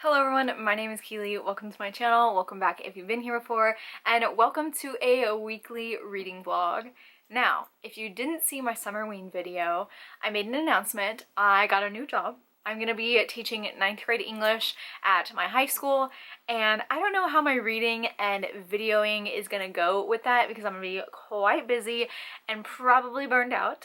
Hello everyone, my name is Keely. Welcome to my channel, welcome back if you've been here before, and welcome to a weekly reading vlog. Now, if you didn't see my summer-ween video, I made an announcement. I got a new job. I'm going to be teaching 9th grade English at my high school, and I don't know how my reading and videoing is going to go with that because I'm going to be quite busy and probably burned out.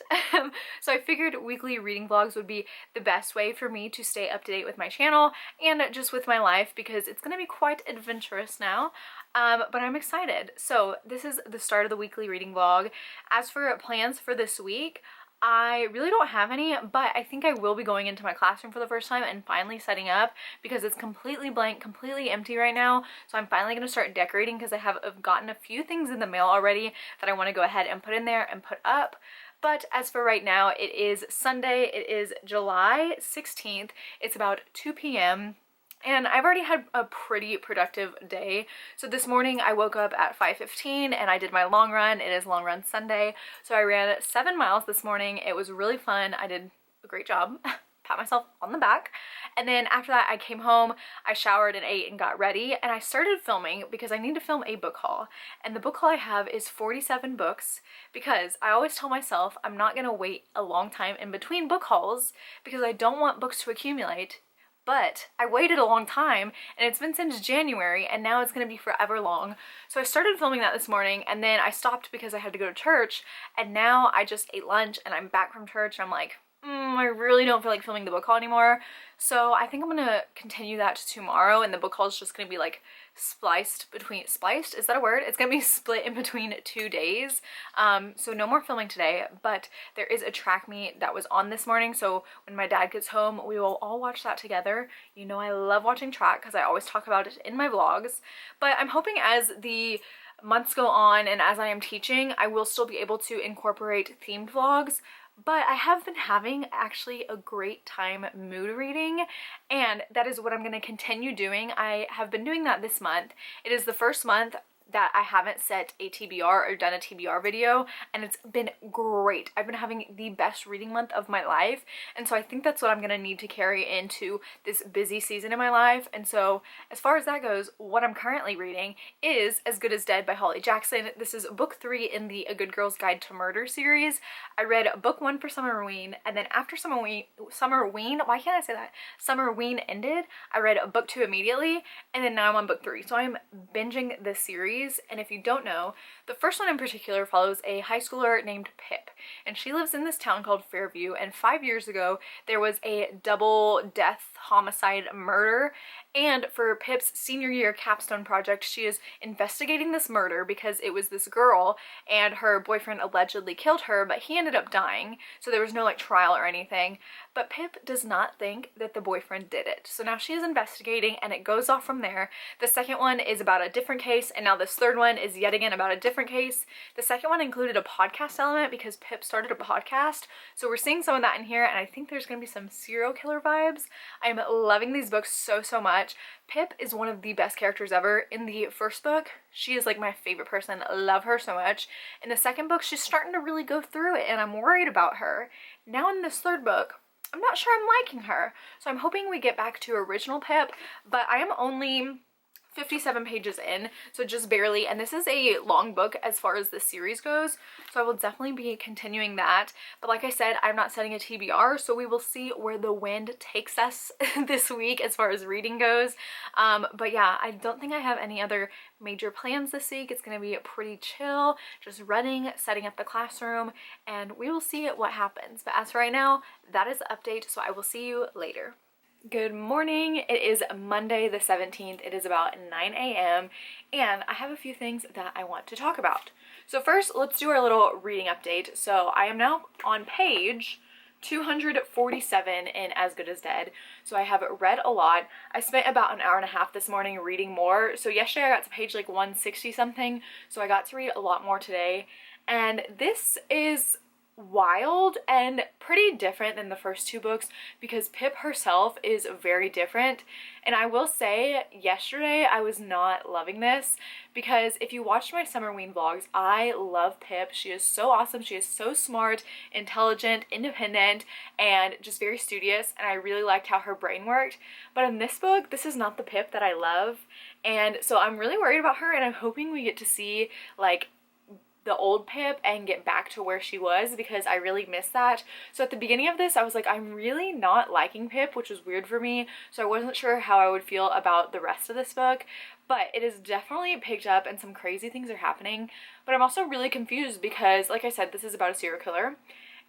So I figured weekly reading vlogs would be the best way for me to stay up to date with my channel and just with my life because it's going to be quite adventurous now. But I'm excited. So this is the start of the weekly reading vlog. As for plans for this week, I really don't have any, but I think I will be going into my classroom for the first time and finally setting up because it's completely blank, completely empty right now. So I'm finally going to start decorating because I have gotten a few things in the mail already that I want to go ahead and put in there and put up. But as for right now, it is Sunday. It is July 16th. It's about 2 p.m. and I've already had a pretty productive day. So this morning I woke up at 5:15 and I did my long run. It is Long Run Sunday. So I ran 7 miles this morning. It was really fun. I did a great job. Pat myself on the back. And then after that I came home, I showered and ate and got ready, and I started filming because I need to film a book haul. And the book haul I have is 47 books because I always tell myself I'm not gonna wait a long time in between book hauls because I don't want books to accumulate. But I waited a long time and it's been since January and now it's going to be forever long. So I started filming that this morning and then I stopped because I had to go to church, and now I just ate lunch and I'm back from church and I'm like, I really don't feel like filming the book haul anymore. So I think I'm going to continue that to tomorrow, and the book haul is just going to be like spliced, is that a word? It's going to be split in between 2 days. So no more filming today, but there is a track meet that was on this morning. So when my dad gets home, we will all watch that together. You know I love watching track because I always talk about it in my vlogs. But I'm hoping as the months go on and as I am teaching, I will still be able to incorporate themed vlogs. But I have been having actually a great time mood reading, and that is what I'm going to continue doing. I have been doing that this month. It is the first month that I haven't set a TBR or done a TBR video, and it's been great. I've been having the best reading month of my life, and so I think that's what I'm gonna need to carry into this busy season in my life. And so as far as that goes, what I'm currently reading is As Good as Dead by Holly Jackson. This is book 3 in the A Good Girl's Guide to Murder series. I read book 1 for Summerween, and then after Summerween, why can't I say that? Summerween ended, I read book 2 immediately, and then now I'm on book 3. So I'm binging this series. And if you don't know, the first one in particular follows a high schooler named Pip, and she lives in this town called Fairview, and 5 years ago there was a double death homicide murder, and for Pip's senior year capstone project she is investigating this murder because it was this girl and her boyfriend allegedly killed her, but he ended up dying, so there was no like trial or anything. But Pip does not think that the boyfriend did it, so now she is investigating and it goes off from there. The second one is about a different case, and now this third one is yet again about a different case. The second one included a podcast element because Pip started a podcast, so we're seeing some of that in here, and I think there's gonna be some serial killer vibes. I'm loving these books so much. Pip is one of the best characters ever. In the first book, she is like my favorite person. I love her so much. In the second book, she's starting to really go through it and I'm worried about her. Now in this third book, I'm not sure I'm liking her. So I'm hoping we get back to original Pip, but I am only 57 pages in, so just barely, and this is a long book as far as the series goes, so I will definitely be continuing that. But like I said, I'm not setting a TBR, so we will see where the wind takes us this week as far as reading goes. But yeah, I don't think I have any other major plans this week. It's gonna be pretty chill, just running, setting up the classroom, and we will see what happens. But as for right now, that is the update, so I will see you later. Good morning. It is Monday the 17th. It is about 9 a.m. and I have a few things that I want to talk about. So first, let's do our little reading update. So I am now on page 247 in As Good as Dead. So I have read a lot. I spent about an hour and a half this morning reading more. So yesterday I got to page like 160 something. So I got to read a lot more today. And this is wild and pretty different than the first two books because Pip herself is very different. And I will say, yesterday I was not loving this because if you watched my Summerween vlogs, I love Pip. She is so awesome. She is so smart, intelligent, independent, and just very studious, and I really liked how her brain worked. But in this book, this is not the Pip that I love, and so I'm really worried about her, and I'm hoping we get to see like the old Pip and get back to where she was because I really miss that. So at the beginning of this, I was like, I'm really not liking Pip, which was weird for me, so I wasn't sure how I would feel about the rest of this book, but it is definitely picked up and some crazy things are happening. But I'm also really confused because, like I said, this is about a serial killer,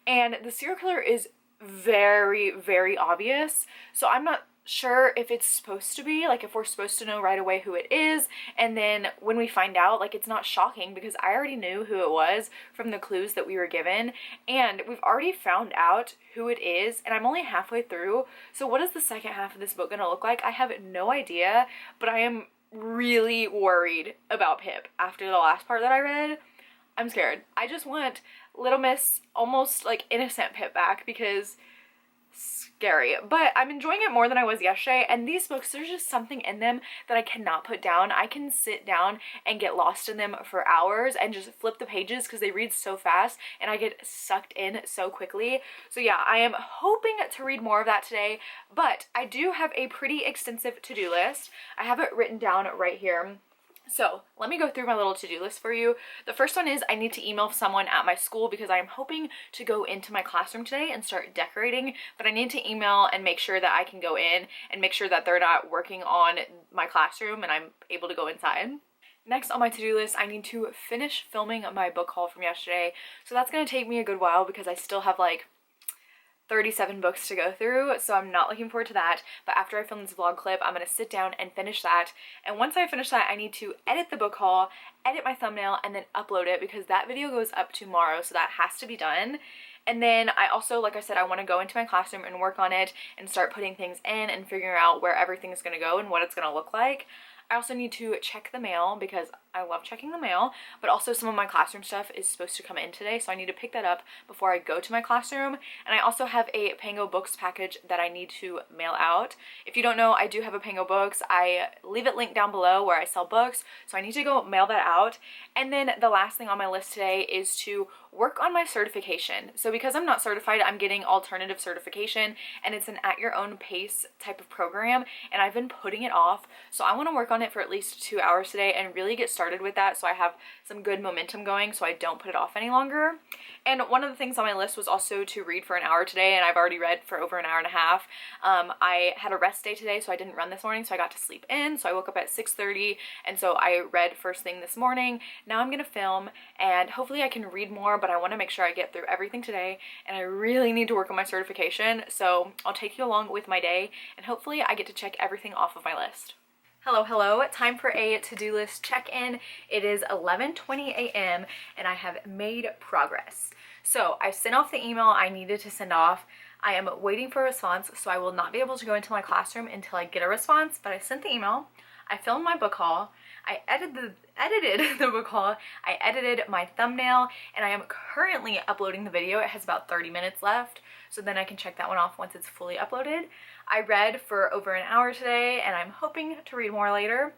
and the serial killer is very, very obvious, so I'm not sure if it's supposed to be, like if we're supposed to know right away who it is, and then when we find out, like it's not shocking because I already knew who it was from the clues that we were given, and we've already found out who it is, and I'm only halfway through, so what is the second half of this book gonna look like? I have no idea, but I am really worried about Pip after the last part that I read. I'm scared. I just want Little Miss, almost like innocent Pip back because scary. But I'm enjoying it more than I was yesterday, and these books, there's just something in them that I cannot put down. I can sit down and get lost in them for hours and just flip the pages because they read so fast and I get sucked in so quickly. So yeah, I am hoping to read more of that today, but I do have a pretty extensive to-do list. I have it written down right here. So let me go through my little to-do list for you. The first one is I need to email someone at my school because I'm hoping to go into my classroom today and start decorating, but I need to email and make sure that I can go in and make sure that they're not working on my classroom and I'm able to go inside. Next on my to-do list, I need to finish filming my book haul from yesterday. So that's going to take me a good while because I still have like 37 books to go through, so I'm not looking forward to that. But after I film this vlog clip, I'm going to sit down and finish that. And once I finish that, I need to edit the book haul, edit my thumbnail, and then upload it because that video goes up tomorrow, so that has to be done. And then I also, like I said, I want to go into my classroom and work on it and start putting things in and figuring out where everything's going to go and what it's going to look like. I also need to check the mail because I love checking the mail, but also some of my classroom stuff is supposed to come in today, so I need to pick that up before I go to my classroom. And I also have a Pango Books package that I need to mail out. If you don't know, I do have a Pango Books. I leave it linked down below where I sell books, so I need to go mail that out. And then the last thing on my list today is to work on my certification. So because I'm not certified, I'm getting alternative certification, and it's an at your own pace type of program, and I've been putting it off. So I want to work on it for at least 2 hours today and really get started with that so I have some good momentum going so I don't put it off any longer. And one of the things on my list was also to read for an hour today, and I've already read for over an hour and a half. I had a rest day today, so I didn't run this morning, so I got to sleep in. So I woke up at 6:30, and so I read first thing this morning. Now I'm gonna film, and hopefully I can read more, but I want to make sure I get through everything today, and I really need to work on my certification, so I'll take you along with my day, and hopefully I get to check everything off of my list. Hello, time for a to-do list check-in. It is 11:20 a.m. and I have made progress. So I sent off the email I needed to send off. I am waiting for a response, so I will not be able to go into my classroom until I get a response, but I sent the email, I filmed my book haul, I edited the book haul, I edited my thumbnail, and I am currently uploading the video. It has about 30 minutes left, so then I can check that one off once it's fully uploaded. I read for over an hour today, and I'm hoping to read more later.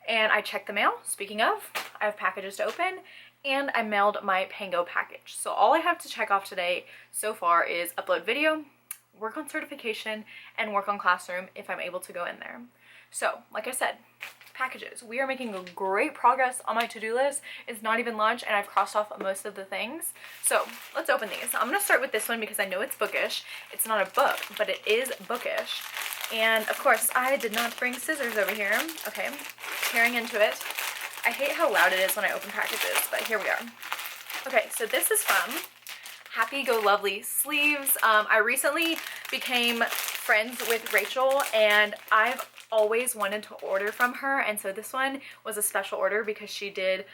And I checked the mail. Speaking of, I have packages to open, and I mailed my Pango package. So all I have to check off today so far is upload video, work on certification, and work on classroom if I'm able to go in there. So, like I said, packages. We are making great progress on my to-do list. It's not even lunch, and I've crossed off most of the things. So let's open these. I'm gonna start with this one because I know it's bookish. It's not a book, but it is bookish. And of course, I did not bring scissors over here. Okay, tearing into it. I hate how loud it is when I open packages, but here we are. Okay, so this is from Happy Go Lovely Sleeves. I recently became friends with Rachel, and I've always wanted to order from her, and so this one was a special order because she did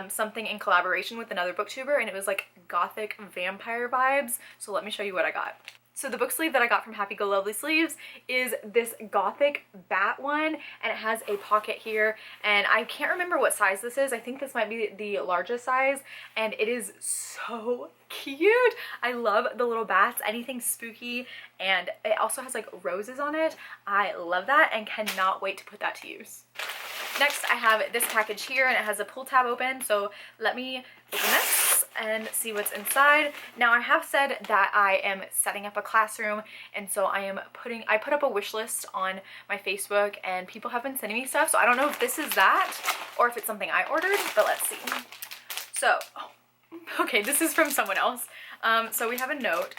something in collaboration with another booktuber, and it was like gothic vampire vibes. So let me show you what I got. So the book sleeve that I got from Happy Go Lovely Sleeves is this gothic bat one, and it has a pocket here, and I can't remember what size this is. I think this might be the largest size, and it is so cute. I love the little bats, anything spooky, and it also has like roses on it. I love that and cannot wait to put that to use. Next, I have this package here, and it has a pull tab open, so let me open this and see what's inside. Now, I have said that I am setting up a classroom, and so I put up a wish list on my Facebook, and people have been sending me stuff, so I don't know if this is that or if it's something I ordered, but let's see. So, okay, this is from someone else. So we have a note.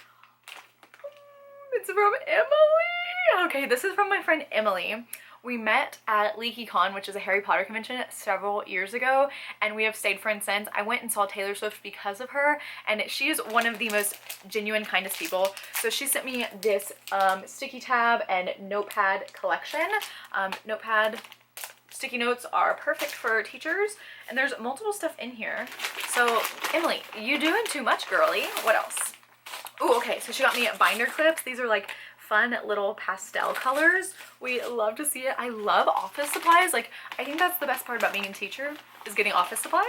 It's from Emily. Okay, this is from my friend Emily. We met at LeakyCon, which is a Harry Potter convention, several years ago, and we have stayed friends since. I went and saw Taylor Swift because of her, and she is one of the most genuine, kindest people. So she sent me this sticky tab and notepad collection. Notepad sticky notes are perfect for teachers, and there's multiple stuff in here. So Emily, you doing too much, girly. What else? Oh, okay, so she got me binder clips. These are like fun little pastel colors. We love to see it. I love office supplies. Like, I think that's the best part about being a teacher, is getting office supplies.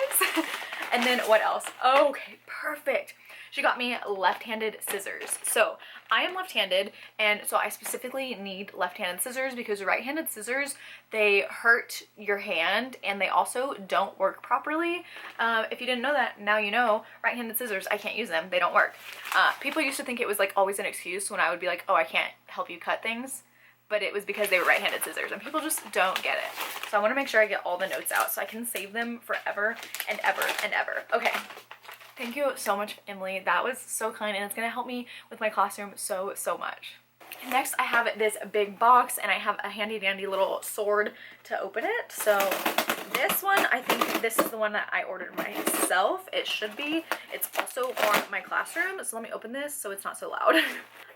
And then what else? Okay, perfect. She got me left-handed scissors. So I am left-handed, and so I specifically need left-handed scissors because right-handed scissors, they hurt your hand and they also don't work properly. If you didn't know that, now you know. Right-handed scissors, I can't use them. They don't work. People used to think it was like always an excuse when I would be like, oh, I can't help you cut things. But it was because they were right-handed scissors, and people just don't get it. So I want to make sure I get all the notes out so I can save them forever and ever and ever. Okay. Thank you so much, Emily. That was so kind, and it's gonna help me with my classroom so much. Next, I have this big box, and I have a handy dandy little sword to open it. So this one, I think this is the one that I ordered myself. It should be. It's also for my classroom. So let me open this so it's not so loud.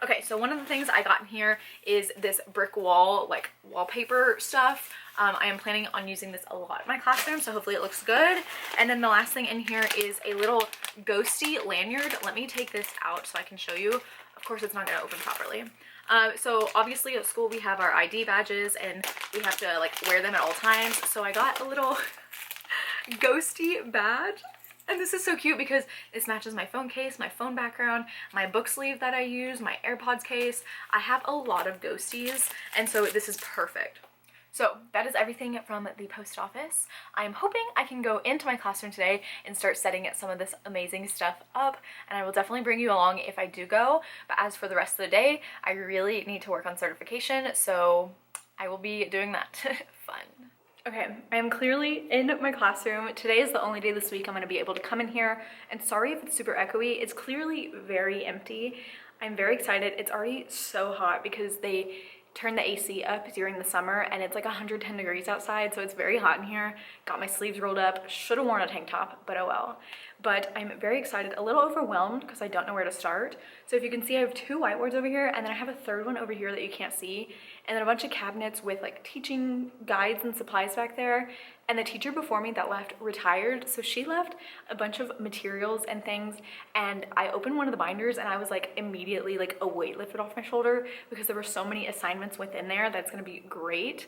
Okay, so one of the things I got in here is this brick wall, like wallpaper stuff. I am planning on using this a lot in my classroom, so hopefully it looks good. And then the last thing in here is a little ghosty lanyard. Let me take this out so I can show you. Of course, it's not going to open properly. So obviously at school we have our ID badges and we have to like wear them at all times. So I got a little ghosty badge. And this is so cute because this matches my phone case, my phone background, my book sleeve that I use, my AirPods case. I have a lot of ghosties, and so this is perfect. So that is everything from the post office. I'm hoping I can go into my classroom today and start setting some of this amazing stuff up, and I will definitely bring you along if I do go. But as for the rest of the day, I really need to work on certification, so I will be doing that. Fun. Okay, I am clearly in my classroom. Today is the only day this week I'm gonna be able to come in here, and sorry if it's super echoey. It's clearly very empty. I'm very excited. It's already so hot because they turn the AC up during the summer and it's like 110 degrees outside, so it's very hot in here. Got my sleeves rolled up. Should have worn a tank top, but oh well. But I'm very excited, a little overwhelmed because I don't know where to start. So if you can see, I have 2 whiteboards over here, and then I have a 3rd one over here that you can't see, and then a bunch of cabinets with like teaching guides and supplies back there. And the teacher before me that left retired, so she left a bunch of materials and things, and I opened one of the binders and I was like immediately like a weight lifted off my shoulder because there were so many assignments within there that's gonna be great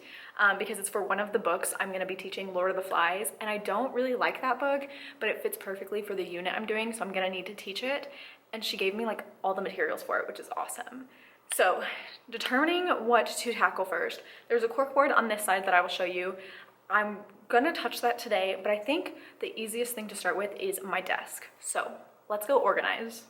because it's for one of the books. I'm gonna be teaching Lord of the Flies, and I don't really like that book, but it fits perfectly for the unit I'm doing, so I'm gonna need to teach it. And she gave me like all the materials for it, which is awesome. So determining what to tackle first. There's a corkboard on this side that I will show you. I'm gonna touch that today, but I think the easiest thing to start with is my desk. So let's go organize.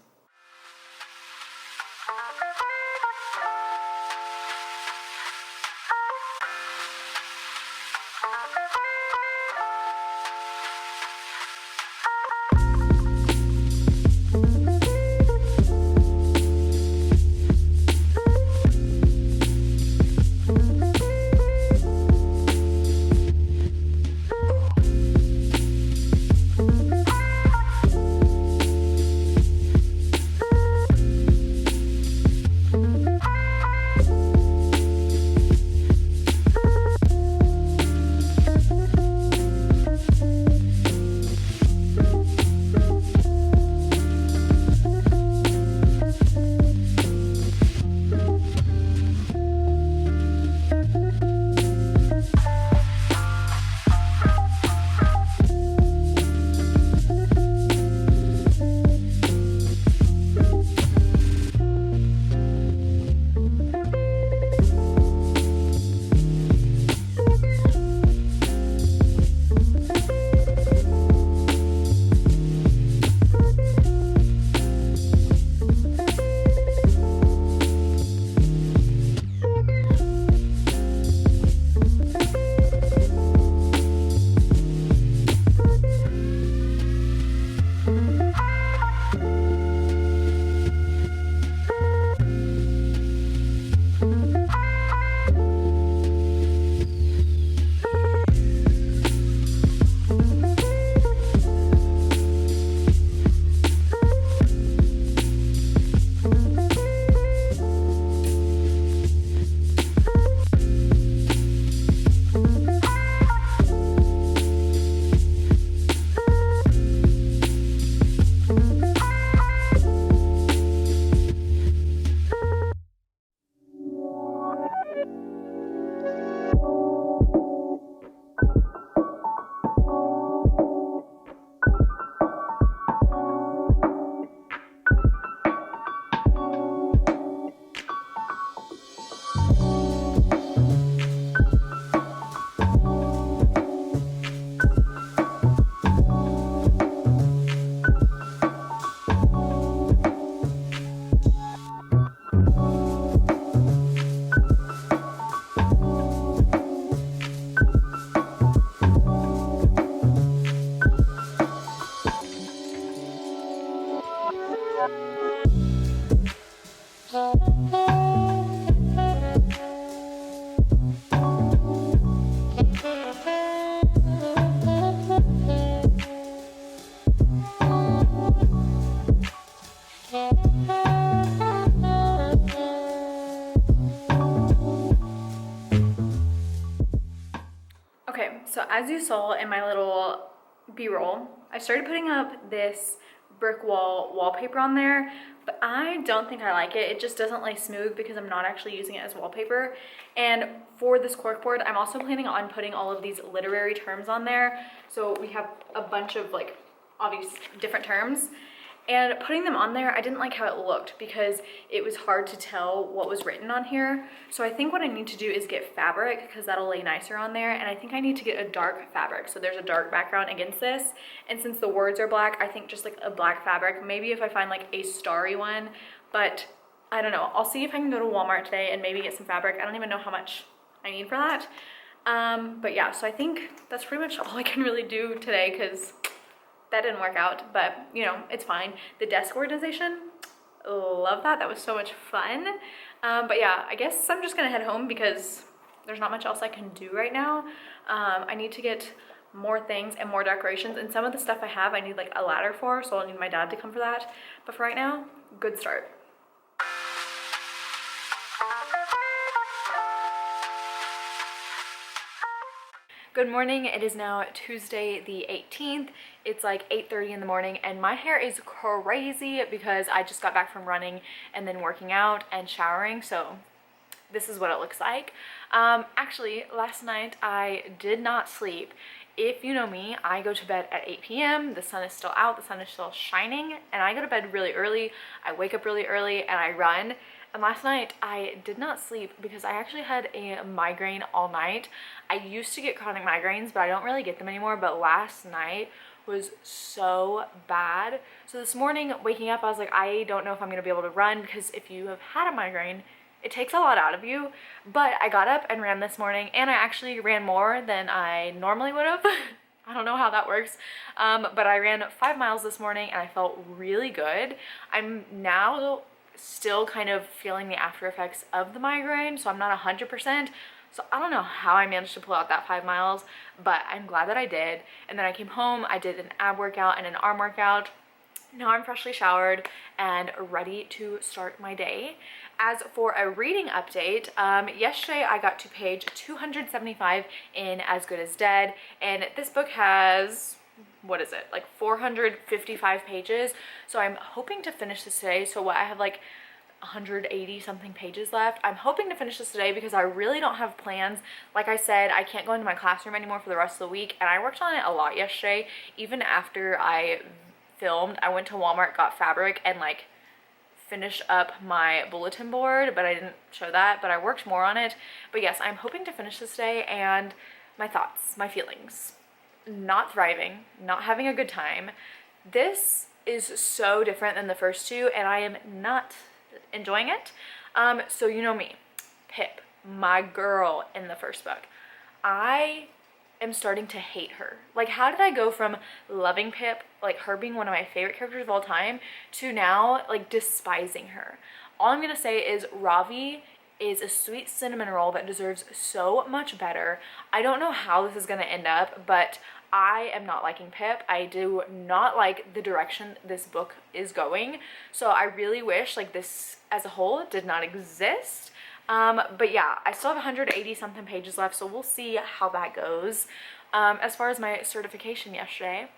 Okay, so as you saw in my little B-roll, I started putting up this brick wall wallpaper on there, but I don't think I like it. It just doesn't lay smooth because I'm not actually using it as wallpaper. And for this corkboard, I'm also planning on putting all of these literary terms on there. So we have a bunch of like obvious different terms. And putting them on there, I didn't like how it looked because it was hard to tell what was written on here. So I think what I need to do is get fabric because that'll lay nicer on there. And I think I need to get a dark fabric. So there's a dark background against this. And since the words are black, I think just like a black fabric, maybe if I find like a starry one, but I don't know. I'll see if I can go to Walmart today and maybe get some fabric. I don't even know how much I need for that. But yeah, so I think that's pretty much all I can really do today because that didn't work out, but you know, it's fine. The desk organization, love that. That was so much fun. But yeah, I guess I'm just gonna head home because there's not much else I can do right now. I need to get more things and more decorations, and some of the stuff I have, I need like a ladder for, so I'll need my dad to come for that. But for right now, good start. Good morning. It is now Tuesday the 18th. It's like 8:30 in the morning and my hair is crazy because I just got back from running and then working out and showering. So this is what it looks like. Actually, last night I did not sleep. If you know me, I go to bed at 8 p.m. The sun is still out, the sun is still shining, and I go to bed really early. I wake up really early and I run. And last night I did not sleep because I actually had a migraine all night. I used to get chronic migraines, but I don't really get them anymore. But last night was so bad. So this morning waking up, I was like, I don't know if I'm gonna be able to run because if you have had a migraine, it takes a lot out of you. But I got up and ran this morning, and I actually ran more than I normally would have. I don't know how that works, but I ran 5 miles this morning and I felt really good. I'm now still kind of feeling the after effects of the migraine, so I'm not 100%. So I don't know how I managed to pull out that 5 miles, but I'm glad that I did. And then I came home, I did an ab workout and an arm workout. Now I'm freshly showered and ready to start my day. As for a reading update, yesterday I got to page 275 in As Good as Dead, and this book has, what is it, like 455 pages. So I'm hoping to finish this today. So what, I have like 180 something pages left. I'm hoping to finish this today because I really don't have plans. Like I said, I can't go into my classroom anymore for the rest of the week, and I worked on it a lot yesterday. Even after I filmed, I went to Walmart, got fabric, and like finished up my bulletin board, but I didn't show that, but I worked more on it. But yes, I'm hoping to finish this today. And my thoughts, my feelings: not thriving, not having a good time. This is so different than the first two, and I am not enjoying it. So you know me, Pip, my girl in the first book. I am starting to hate her. Like, how did I go from loving Pip, like her being one of my favorite characters of all time, to now like despising her? All I'm gonna say is Ravi is a sweet cinnamon roll that deserves so much better. I don't know how this is gonna end up, but I am not liking Pip. I do not like the direction this book is going. So I really wish like this as a whole did not exist. But yeah, I still have 180 something pages left, so we'll see how that goes. As far as my certification yesterday,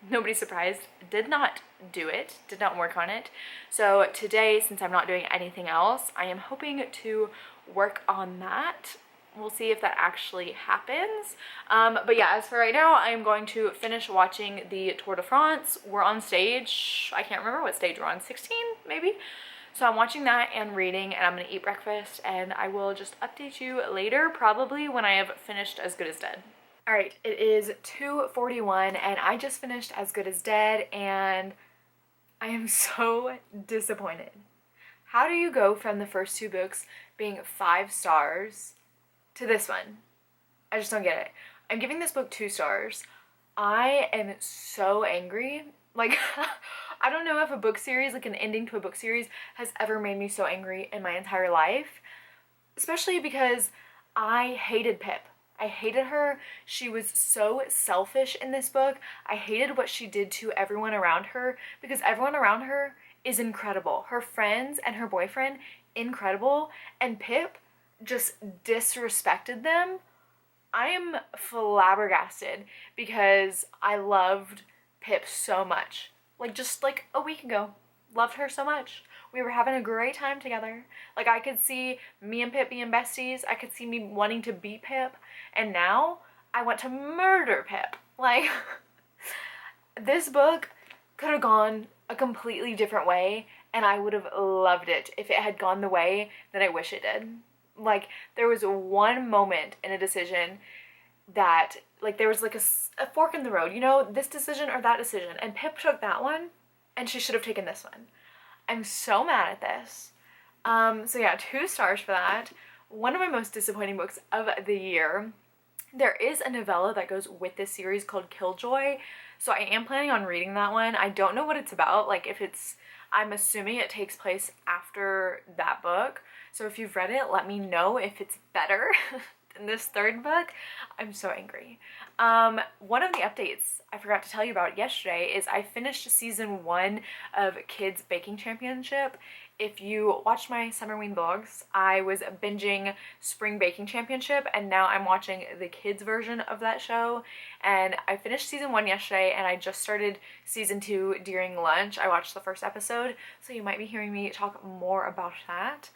nobody's surprised, did not do it, did not work on it. So today, since I'm not doing anything else, I am hoping to work on that. We'll see if that actually happens. But yeah, as for right now, I am going to finish watching the Tour de France. We're on stage, I can't remember what stage we're on, 16 maybe? So I'm watching that and reading, and I'm gonna eat breakfast, and I will just update you later, probably when I have finished As Good as Dead. All right, it is 2:41 and I just finished As Good as Dead, and I am so disappointed. How do you go from the first two books being 5 stars to this one? I just don't get it. I'm giving this book 2 stars. I am so angry. Like, I don't know if a book series, like an ending to a book series, has ever made me so angry in my entire life. Especially because I hated Pip. I hated her. She was so selfish in this book. I hated what she did to everyone around her, because everyone around her is incredible. Her friends and her boyfriend, incredible. And Pip just disrespected them I am flabbergasted because I loved Pip so much. Like, just like a week ago, loved her so much. We were having a great time together. Like, I could see me and Pip being besties. I could see me wanting to beat Pip. And now I want to murder Pip. Like, this book could have gone a completely different way, and I would have loved it if it had gone the way that I wish it did. Like, there was one moment in a decision that, like, there was like a fork in the road, you know, this decision or that decision, and Pip took that one, and she should have taken this one. I'm so mad at this. So yeah, 2 stars for that. One of my most disappointing books of the year. There is a novella that goes with this series called Killjoy, so I am planning on reading that one. I don't know what it's about, like if it's, I'm assuming it takes place after that book, so if you've read it, let me know if it's better than this 3rd book. I'm so angry. One of the updates I forgot to tell you about yesterday is I finished season 1 of Kids Baking Championship. If you watched my Summerween vlogs, I was binging Spring Baking Championship, and now I'm watching the kids version of that show. And I finished season 1 yesterday, and I just started season 2 during lunch. I watched the 1st episode, so you might be hearing me talk more about that.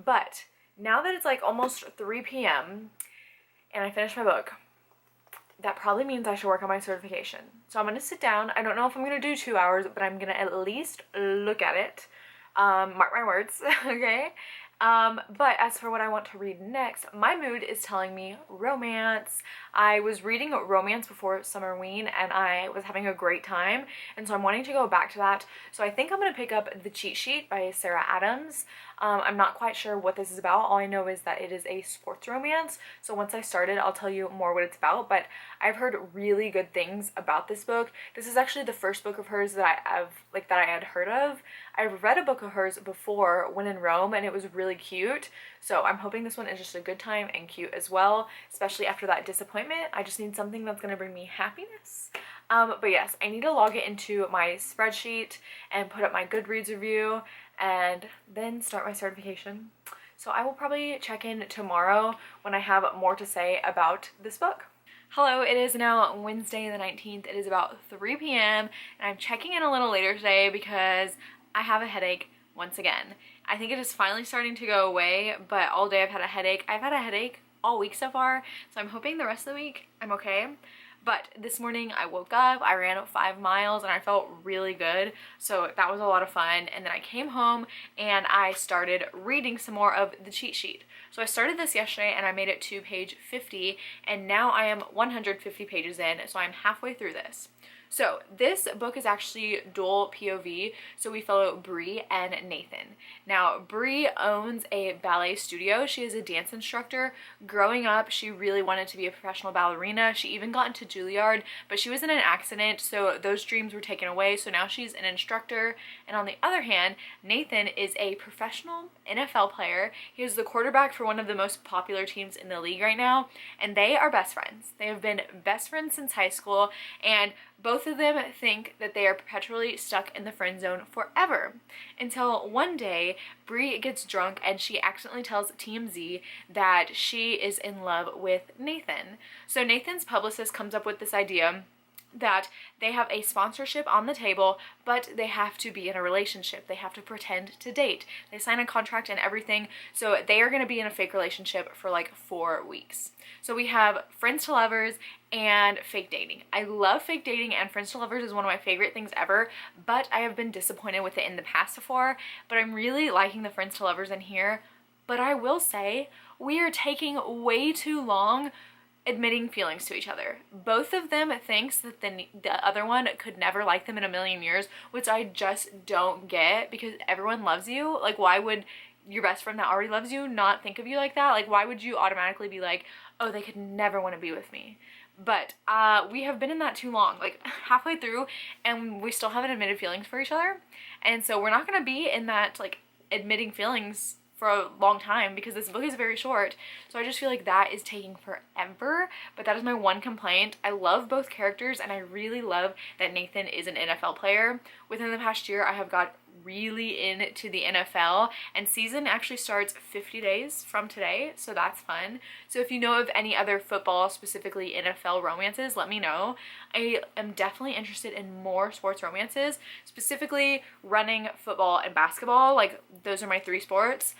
But now that it's like almost 3 p.m. and I finished my book, that probably means I should work on my certification. So I'm gonna sit down. I don't know if I'm gonna do 2 hours, but I'm gonna at least look at it. Mark my words, okay? But as for what I want to read next, my mood is telling me romance. I was reading romance before Summerween, and I was having a great time, and so I'm wanting to go back to that. So I think I'm going to pick up The Cheat Sheet by Sarah Adams. I'm not quite sure what this is about. All I know is that it is a sports romance, so once I start it, I'll tell you more what it's about, but I've heard really good things about this book. This is actually the first book of hers that I had heard of. I've read a book of hers before, When in Rome, and it was really cute, so I'm hoping this one is just a good time and cute as well, especially after that disappointment. I just need something that's going to bring me happiness. But yes, I need to log it into my spreadsheet and put up my Goodreads review and then start my certification. So I will probably check in tomorrow when I have more to say about this book. Hello, it is now Wednesday the 19th. It is about 3 p.m. and I'm checking in a little later today because I have a headache once again. I think it is finally starting to go away, but all day I've had a headache. I've had a headache all week so far, so I'm hoping the rest of the week I'm okay. But this morning I woke up, I ran 5 miles, and I felt really good, so that was a lot of fun. And then I came home and I started reading some more of The Cheat Sheet. So I started this yesterday and I made it to page 50, and now I am 150 pages in, so I'm halfway through this. So this book is actually dual POV, so we follow Bree and Nathan. Now, Bree owns a ballet studio. She is a dance instructor. Growing up, she really wanted to be a professional ballerina. She even got into Juilliard, but she was in an accident, so those dreams were taken away, so now she's an instructor. And on the other hand, Nathan is a professional NFL player. He is the quarterback for one of the most popular teams in the league right now, and they are best friends. They have been best friends since high school, and both of them think that they are perpetually stuck in the friend zone forever. Until one day, Bree gets drunk and she accidentally tells TMZ that she is in love with Nathan. So Nathan's publicist comes up with this idea that they have a sponsorship on the table, but they have to be in a relationship. They have to pretend to date. They sign a contract and everything, so they are going to be in a fake relationship for like 4 weeks. So we have friends to lovers and fake dating. I love fake dating, and friends to lovers is one of my favorite things ever, but I have been disappointed with it in the past before, but I'm really liking the friends to lovers in here. But I will say, we are taking way too long admitting feelings to each other. Both of them thinks that the other one could never like them in a million years, which I just don't get, because everyone loves you. Like, why would your best friend that already loves you not think of you like that? Like, why would you automatically be like, oh, they could never want to be with me? But we have been in that too long, like halfway through, and we still haven't admitted feelings for each other. And so we're not going to be in that, like, admitting feelings for a long time, because this book is very short. So I just feel like that is taking forever, but that is my one complaint. I love both characters, and I really love that Nathan is an NFL player. Within the past year, I have got really into the NFL, and season actually starts 50 days from today, so that's fun. So if you know of any other football, specifically NFL romances, let me know. I am definitely interested in more sports romances, specifically running, football, and basketball. Like, those are my 3 sports.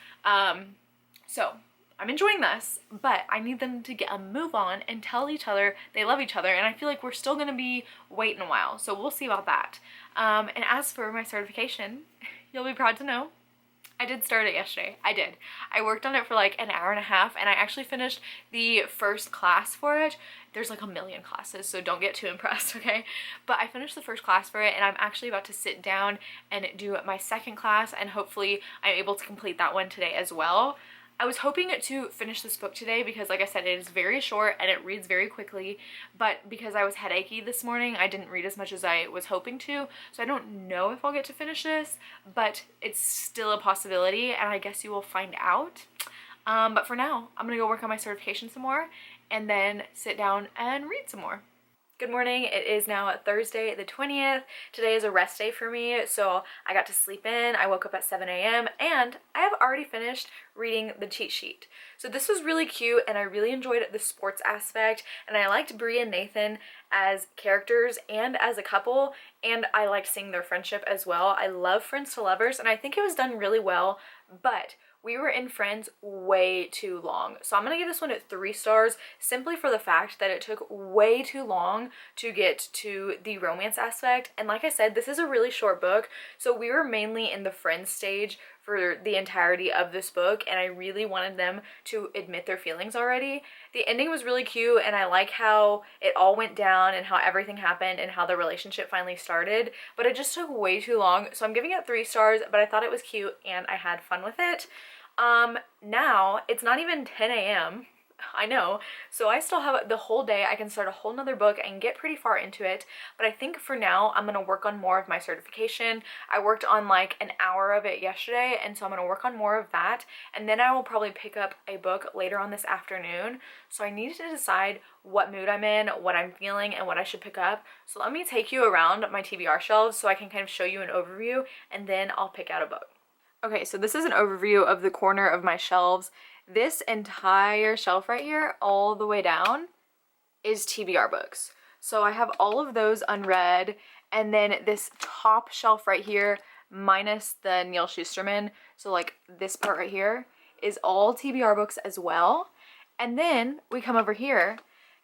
So I'm enjoying this, but I need them to get a move on and tell each other they love each other, and I feel like we're still gonna be waiting a while, so we'll see about that. And as for my certification, you'll be proud to know I did start it yesterday. I did. I worked on it for like an hour and a half, and I actually finished the first class for it. There's like a million classes, so don't get too impressed, okay? But I finished the first class for it, and I'm actually about to sit down and do my second class, and hopefully I'm able to complete that one today as well. I was hoping to finish this book today because, like I said, it is very short and it reads very quickly, but because I was headachy this morning, I didn't read as much as I was hoping to, so I don't know if I'll get to finish this, but it's still a possibility, and I guess you will find out. But for now, I'm gonna go work on my certification some more and then sit down and read some more. Good morning. It is now Thursday the 20th. Today is a rest day for me, so I got to sleep in. I woke up at 7 a.m. and I have already finished reading the cheat sheet. So this was really cute, and I really enjoyed the sports aspect, and I liked Bree and Nathan as characters and as a couple, and I liked seeing their friendship as well. I love Friends to Lovers, and I think it was done really well, but we were in Friends way too long. So I'm gonna give this one 3 stars simply for the fact that it took way too long to get to the romance aspect. And like I said, this is a really short book, so we were mainly in the Friends stage for the entirety of this book, and I really wanted them to admit their feelings already. The ending was really cute, and I like how it all went down and how everything happened and how the relationship finally started, but it just took way too long. So I'm giving it 3 stars, but I thought it was cute and I had fun with it. Now it's not even 10 a.m. I know, so I still have the whole day. I can start a whole nother book and get pretty far into it, but I think for now I'm gonna work on more of my certification. I worked on like an hour of it yesterday, and so I'm gonna work on more of that, and then I will probably pick up a book later on this afternoon. So I need to decide what mood I'm in, what I'm feeling, and what I should pick up. So let me take you around my TBR shelves so I can kind of show you an overview, and then I'll pick out a book. Okay, so this is an overview of the corner of my shelves. This entire shelf right here, all the way down, is TBR books. So I have all of those unread, and then this top shelf right here, minus the Neil Shusterman, so like this part right here, is all TBR books as well. And then we come over here,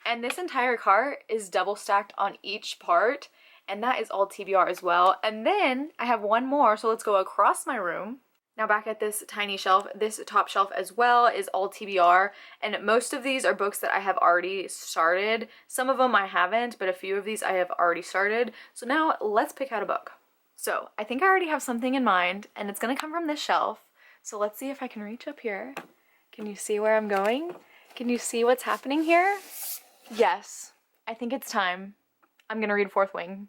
and this entire cart is double stacked on each part, and that is all TBR as well. And then I have one more, so let's go across my room. Now back at this tiny shelf, this top shelf as well is all TBR, and most of these are books that I have already started. Some of them I haven't, but a few of these I have already started. So now let's pick out a book. So I think I already have something in mind, and it's gonna come from this shelf. So let's see if I can reach up here. Can you see where I'm going? Can you see what's happening here? Yes, I think it's time. I'm gonna read Fourth Wing.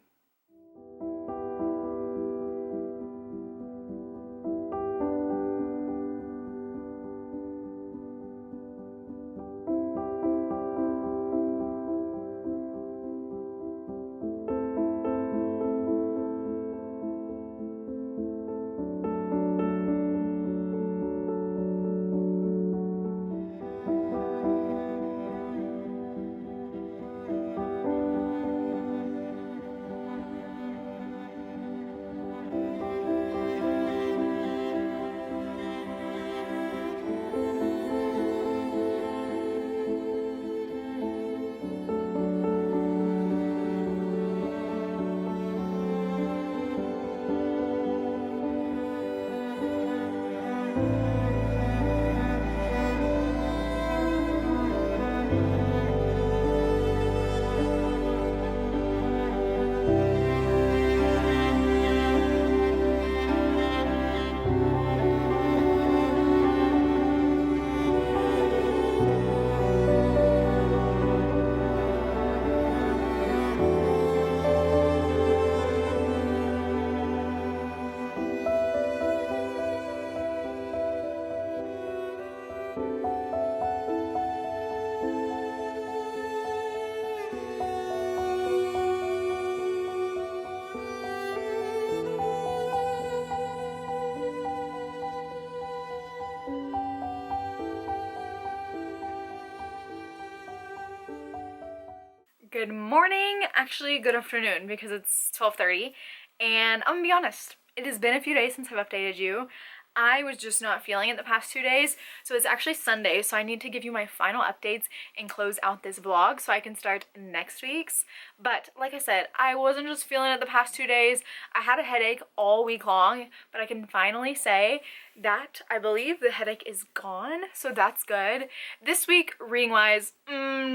Good morning, actually good afternoon because it's 12:30, and I'm gonna be honest, it has been a few days since I've updated you. I was just not feeling it the past 2 days, so it's actually Sunday, so I need to give you my final updates and close out this vlog so I can start next week's. But like I said, I wasn't just feeling it the past 2 days. I had a headache all week long, but I can finally say that I believe the headache is gone, so that's good. This week, reading-wise,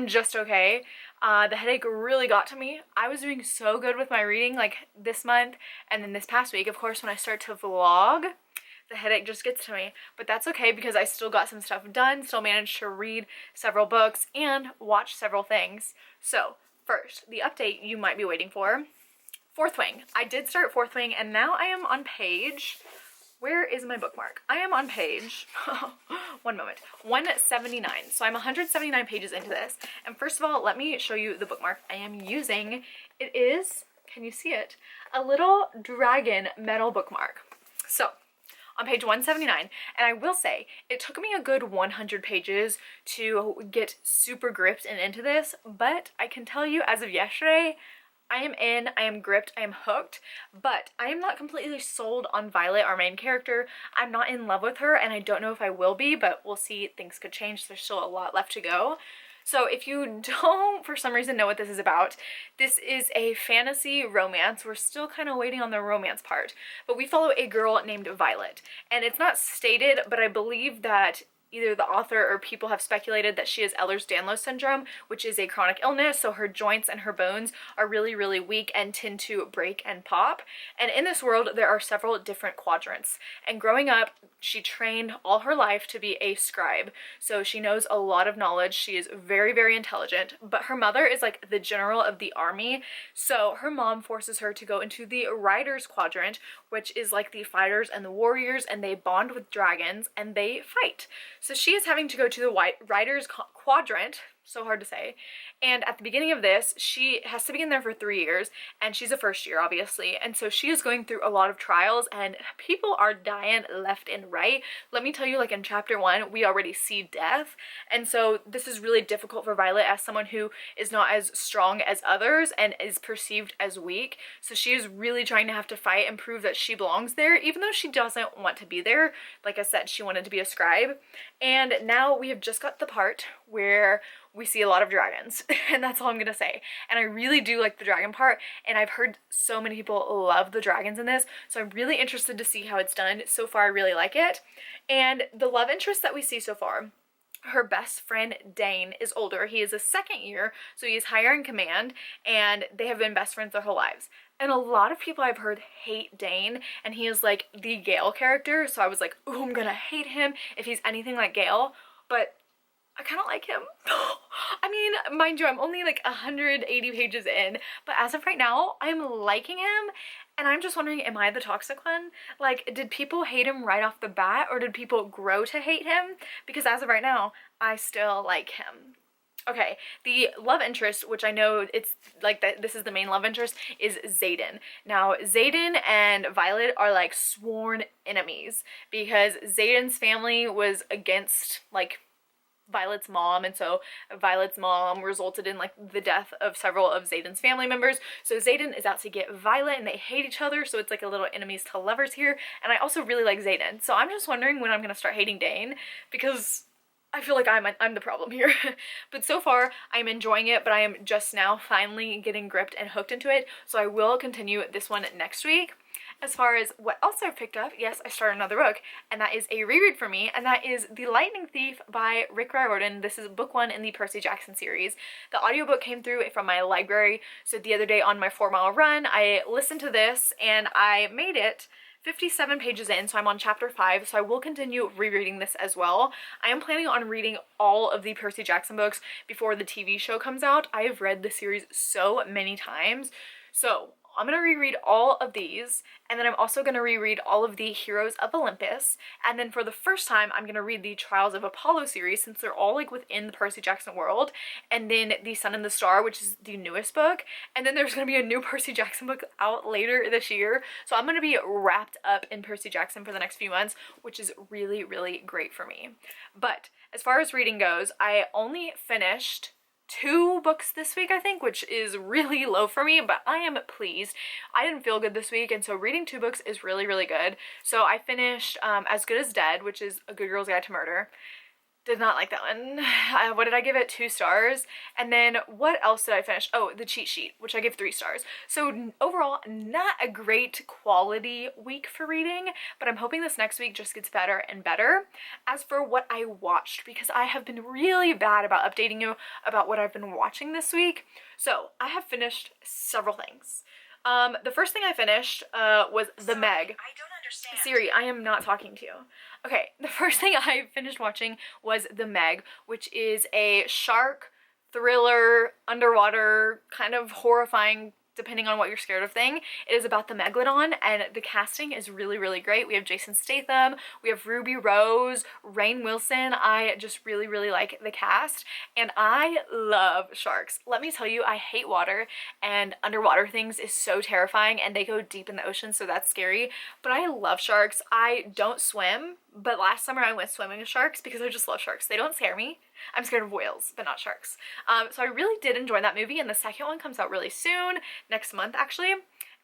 just okay. The headache really got to me. I was doing so good with my reading like this month, and then this past week, of course, when I start to vlog, the headache just gets to me, but that's okay because I still got some stuff done, still managed to read several books and watch several things. So first, the update you might be waiting for. Fourth Wing. I did start Fourth Wing and now I am on page, where is my bookmark? I am on page, one moment, 179. So I'm 179 pages into this. And first of all, let me show you the bookmark I am using. It is, can you see it? A little dragon metal bookmark. So on page 179, and I will say it took me a good 100 pages to get super gripped and into this, but I can tell you as of yesterday, I am in, I am gripped, I am hooked, but I am not completely sold on Violet, our main character. I'm not in love with her, and I don't know if I will be, but we'll see. Things could change. There's still a lot left to go. So if you don't, for some reason, know what this is about, this is a fantasy romance. We're still kind of waiting on the romance part, but we follow a girl named Violet. And it's not stated, but I believe that either the author or people have speculated that she has Ehlers-Danlos syndrome, which is a chronic illness, so her joints and her bones are really, really weak and tend to break and pop. And in this world, there are several different quadrants. And growing up, she trained all her life to be a scribe, so she knows a lot of knowledge. She is very, very intelligent, but her mother is like the general of the army, so her mom forces her to go into the Riders quadrant, which is like the fighters and the warriors, and they bond with dragons and they fight. So she is having to go to the Riders quadrant, so hard to say, and at the beginning of this, she has to be in there for 3 years, and she's a first year, obviously, and so she is going through a lot of trials, and people are dying left and right. Let me tell you, like in chapter 1, we already see death, and so this is really difficult for Violet as someone who is not as strong as others and is perceived as weak, so she is really trying to have to fight and prove that she belongs there, even though she doesn't want to be there. Like I said, she wanted to be a scribe, and now we have just got the part where we see a lot of dragons, and that's all I'm gonna say. And I really do like the dragon part, and I've heard so many people love the dragons in this, so I'm really interested to see how it's done. So far, I really like it. And the love interest that we see so far, her best friend Dane is older. He is a second year, so he is higher in command, and they have been best friends their whole lives. And a lot of people I've heard hate Dane, and he is like the Gale character, so I was like, ooh, I'm gonna hate him if he's anything like Gale, but I kind of like him. I mean, mind you, I'm only like 180 pages in, but as of right now, I'm liking him, and I'm just wondering, am I the toxic one? Like, did people hate him right off the bat, or did people grow to hate him? Because as of right now, I still like him. Okay, the love interest, which I know it's like that this is the main love interest, is Xaden. Now, Xaden and Violet are like sworn enemies because Xaden's family was against like Violet's mom, and so Violet's mom resulted in like the death of several of Xaden's family members. So Xaden is out to get Violet, and they hate each other, so it's like a little enemies to lovers here. And I also really like Xaden, so I'm just wondering when I'm gonna start hating Dane, because I feel like I'm the problem here. But so far, I'm enjoying it, but I am just now finally getting gripped and hooked into it, so I will continue this one next week. As far as what else I've picked up, yes, I started another book, and that is a reread for me, and that is The Lightning Thief by Rick Riordan. This is book 1 in the Percy Jackson series. The audiobook came through from my library, so the other day on my 4-mile run, I listened to this, and I made it 57 pages in, so I'm on chapter 5, so I will continue rereading this as well. I am planning on reading all of the Percy Jackson books before the TV show comes out. I have read the series so many times, so I'm going to reread all of these, and then I'm also going to reread all of the Heroes of Olympus, and then for the first time I'm going to read the Trials of Apollo series, since they're all like within the Percy Jackson world, and then The Sun and the Star, which is the newest book, and then there's going to be a new Percy Jackson book out later this year, so I'm going to be wrapped up in Percy Jackson for the next few months, which is really, really great for me. But as far as reading goes, I only finished 2 books this week, I think, which is really low for me, but I am pleased. I didn't feel good this week, and so reading 2 books is really, really good. So I finished As Good as Dead, which is A Good Girl's Guide to Murder. Did not like that one. What did I give it? 2 stars. And then what else did I finish? Oh, The Cheat Sheet, which I give 3 stars. So overall, not a great quality week for reading, but I'm hoping this next week just gets better and better. As for what I watched, because I have been really bad about updating you about what I've been watching this week. So I have finished several things. The first thing I finished was The Meg. I don't understand. Siri, I am not talking to you. Okay, the first thing I finished watching was The Meg, which is a shark thriller, underwater, kind of horrifying, depending on what you're scared of thing. It is about the megalodon, and the casting is really, really great. We have Jason Statham, we have Ruby Rose, Rainn Wilson. I just really, really like the cast, and I love sharks. Let me tell you, I hate water, and underwater things is so terrifying, and they go deep in the ocean, so that's scary, but I love sharks. I don't swim, but last summer I went swimming with sharks because I just love sharks. They don't scare me. I'm scared of whales, but not sharks. So I really did enjoy that movie, and the second one comes out really soon, next month actually.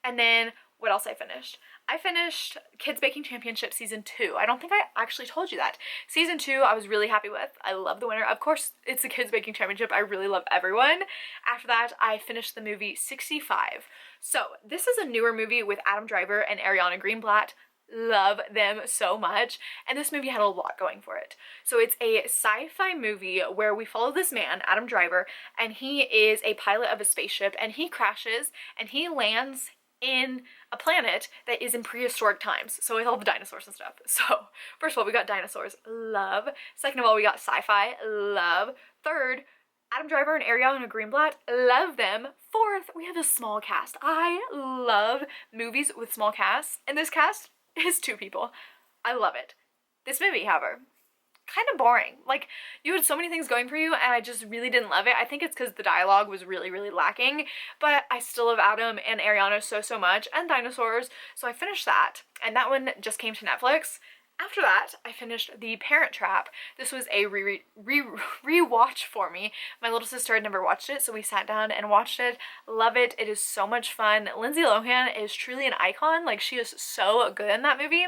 And then what else I finished? I finished Kids Baking Championship Season 2. I don't think I actually told you that. Season 2 I was really happy with. I love the winner. Of course, it's the Kids Baking Championship. I really love everyone. After that, I finished the movie 65. So this is a newer movie with Adam Driver and Ariana Greenblatt. Love them so much, and this movie had a lot going for it. So it's a sci-fi movie where we follow this man, Adam Driver, and he is a pilot of a spaceship, and he crashes and he lands in a planet that is in prehistoric times, so with all the dinosaurs and stuff. So first of all, we got dinosaurs, love. Second of all, we got sci-fi, love. Third, Adam Driver and Ariana Greenblatt, love them. Fourth, we have a small cast. I love movies with small casts, and this cast is 2 people. I love it. This movie, however, kind of boring. Like, you had so many things going for you, and I just really didn't love it. I think it's because the dialogue was really, really lacking, but I still love Adam and Ariana so, so much, and dinosaurs, so I finished that, and that one just came to Netflix. After that, I finished The Parent Trap. This was a rewatch for me. My little sister had never watched it, so we sat down and watched it. Love it. It is so much fun. Lindsay Lohan is truly an icon. Like, she is so good in that movie.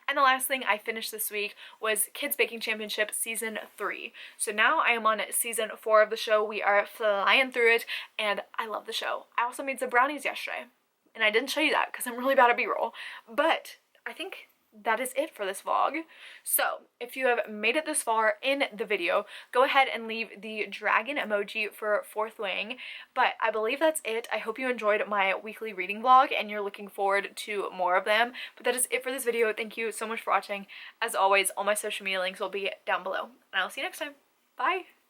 And the last thing I finished this week was Kids Baking Championship Season 3. So now I am on Season 4 of the show. We are flying through it, and I love the show. I also made some brownies yesterday, and I didn't show you that because I'm really bad at B-roll. But I think that is it for this vlog. So if you have made it this far in the video, go ahead and leave the dragon emoji for Fourth Wing. But I believe that's it. I hope you enjoyed my weekly reading vlog and you're looking forward to more of them. But that is it for this video. Thank you so much for watching. As always, all my social media links will be down below, and I will see you next time. Bye!